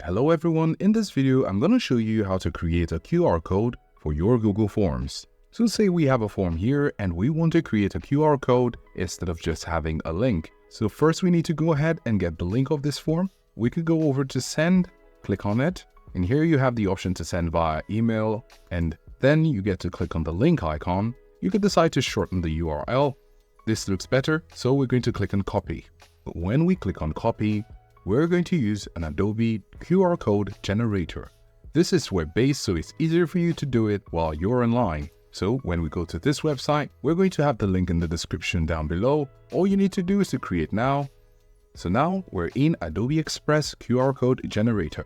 Hello everyone, in this video I'm going to show you how to create a QR code for your Google Forms. So say we have a form here and we want to create a QR code instead of just having a link. So first we need to go ahead and get the link of this form. We could go over to send, click on it, and here you have the option to send via email, and then you get to click on the link icon. You could decide to shorten the URL. This looks better, so we're going to click on copy. But when we click on copy, we're going to use an Adobe QR code generator. This is web-based, so it's easier for you to do it while you're online. So when we go to this website, we're going to have the link in the description down below. All you need to do is to create now. So now we're in Adobe Express QR code generator.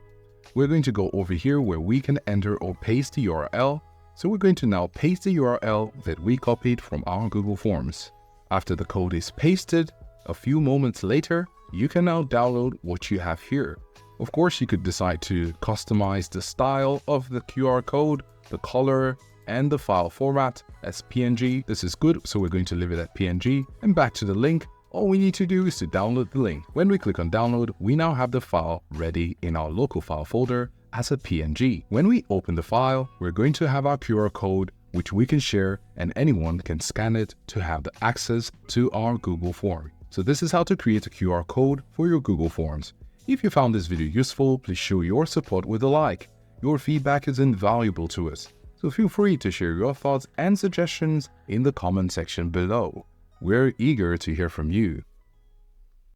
We're going to go over here where we can enter or paste the URL. So we're going to now paste the URL that we copied from our Google Forms. After the code is pasted, a few moments later, you can now download what you have here. Of course, you could decide to customize the style of the QR code, the color, and the file format as PNG. This is good, so we're going to leave it at PNG. And back to the link, all we need to do is to download the link. When we click on download, we now have the file ready in our local file folder as a PNG. When we open the file, we're going to have our QR code, which we can share, and anyone can scan it to have the access to our Google form. So this is how to create a QR code for your Google Forms. If you found this video useful, please show your support with a like. Your feedback is invaluable to us, so feel free to share your thoughts and suggestions in the comment section below. We're eager to hear from you.